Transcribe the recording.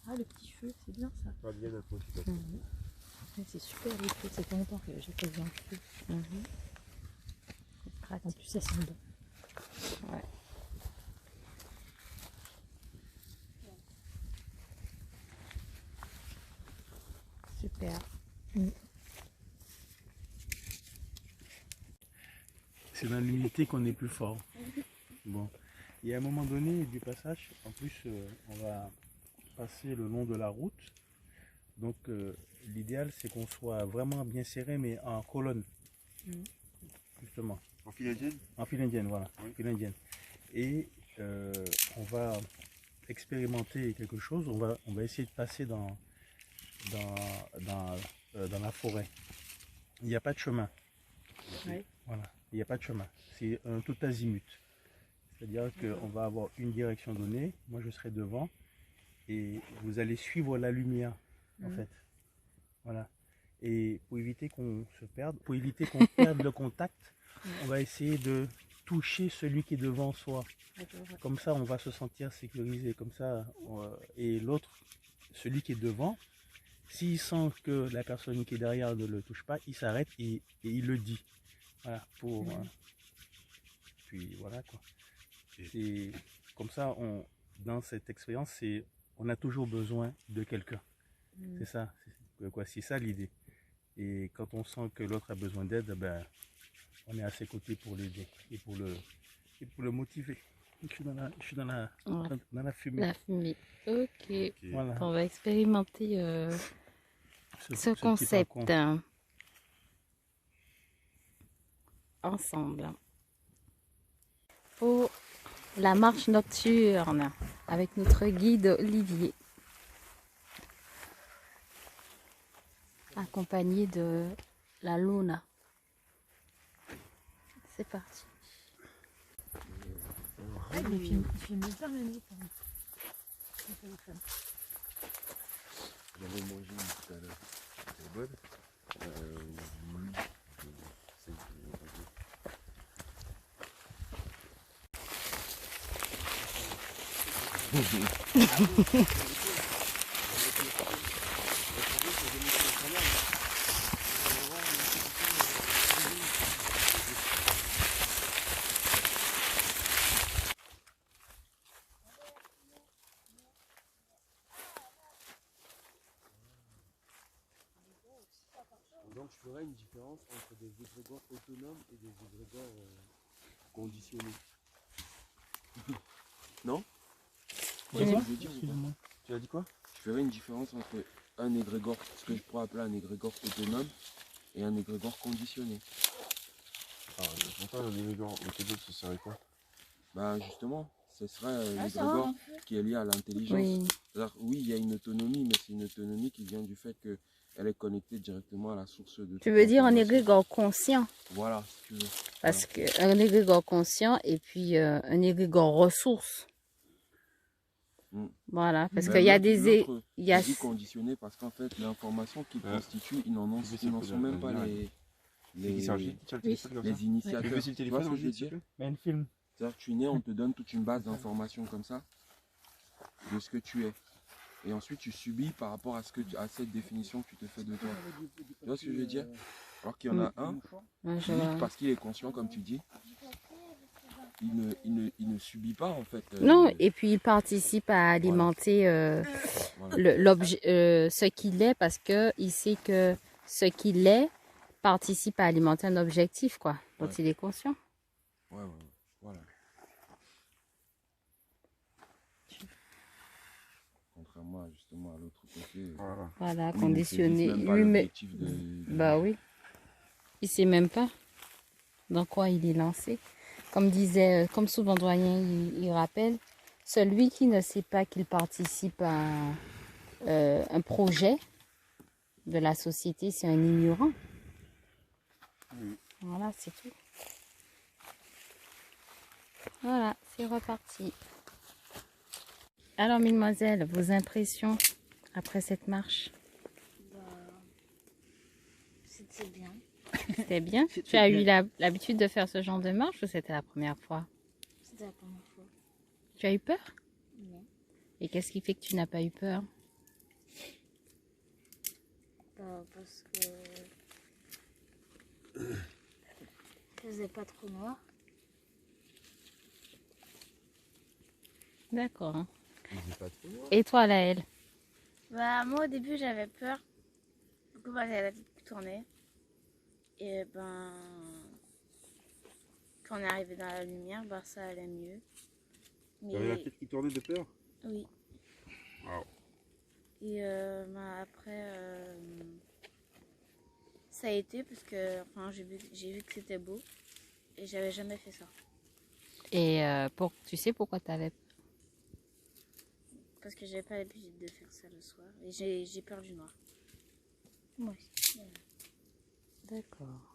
Ah, le petit feu, c'est bien ça. Pas bien approché. C'est super les feux, c'est longtemps que j'ai pas vu un feu. En plus, ça sent bon. Ouais. Super. C'est dans l'unité qu'on est plus fort. Bon. Et à un moment donné du passage, en plus, on va passer le long de la route. Donc, l'idéal, c'est qu'on soit vraiment bien serré, mais en colonne. Justement. En file indienne? En file indienne, voilà. Oui. File indienne. Et on va expérimenter quelque chose. On va essayer de passer dans la forêt. Il n'y a pas de chemin. Oui. Voilà. Il n'y a pas de chemin. C'est un tout azimut. C'est-à-dire qu'on va avoir une direction donnée. Moi, je serai devant. Et vous allez suivre la lumière, en fait. Voilà. Et pour éviter qu'on se perde, pour éviter qu'on perde le contact, on va essayer de toucher celui qui est devant soi. Comme ça, on va se sentir sécurisé. Comme ça, et l'autre, celui qui est devant, s'il sent que la personne qui est derrière ne le touche pas, il s'arrête et il le dit. Voilà. Puis voilà quoi. Et comme ça, dans cette expérience, on a toujours besoin de quelqu'un. C'est ça. C'est ça l'idée. Et quand on sent que l'autre a besoin d'aide, ben, on est à ses côtés pour l'aider et pour le motiver. Je suis dans la fumée. La fumée. Ok. Voilà. On va expérimenter ce concept ensemble. Pour la marche nocturne avec notre guide Olivier. Accompagné de la Luna. C'est parti. Il filme bien la nuit. J'avais mangé une tout à l'heure. C'était bonne. Donc je ferais une différence entre des égrégores autonomes et des égrégores conditionnés. Non? Ouais, Tu ça, veux dire ou pas? Tu as dit quoi? Je ferais une différence entre un égrégore, ce que je pourrais appeler un égrégore autonome, et un égrégore conditionné. Ah, pourtant, un égrégore autonome, ça serait quoi? Bah justement, ce serait l'égrégore qui est lié à l'intelligence. Oui. C'est-à-dire, oui, il y a une autonomie, mais c'est une autonomie qui vient du fait qu'elle est connectée directement à la source de... Tu veux dire un égrégore conscient? Voilà, si tu veux. Parce qu'un égrégore conscient et puis un égrégore ressource. Voilà, parce qu'il y a des... Il y a conditionné parce qu'en fait, l'information qui constitue, ils n'en sont même pas les initiateurs. Tu vois ce que je veux dire? C'est-à-dire que tu es né, on te donne toute une base d'informations comme ça, de ce que tu es. Et ensuite, tu subis par rapport à cette définition que tu te fais de toi. Tu vois ce que je veux dire? Alors qu'il y en a un, lui, parce qu'il est conscient, comme tu dis, il ne subit pas en fait. Non, et puis il participe à alimenter ce qu'il est parce qu'il sait que ce qu'il est participe à alimenter un objectif, quoi. Donc il est conscient. Ouais, voilà. Contrairement justement à l'autre côté. Voilà, conditionné. Lui, bah oui. Il sait même pas dans quoi il est lancé. Comme souvent doyen il rappelle, celui qui ne sait pas qu'il participe à un projet de la société, c'est un ignorant. Voilà, c'est tout. Voilà, c'est reparti. Alors, mesdemoiselles, vos impressions après cette marche? C'était bien. C'était bien? Tu as eu l'habitude de faire ce genre de marche ou c'était la première fois? C'était la première fois. Tu as eu peur? Non. Et qu'est-ce qui fait que tu n'as pas eu peur? Parce que il faisait pas trop noir. D'accord. Et toi, Laëlle? Bah, moi, au début, j'avais peur. Du coup, bah, j'avais la tête qui tournait. Et ben, quand on est arrivé dans la lumière, bah, ça allait mieux. Mais... T'avais la tête qui tournait de peur? Oui. Wow. Et bah, après, ça a été parce que enfin, j'ai vu que c'était beau. Et j'avais jamais fait ça. Et tu sais pourquoi tu avais peur? Parce que j'avais pas l'habitude de faire ça le soir. Et j'ai peur du noir. Oui. D'accord.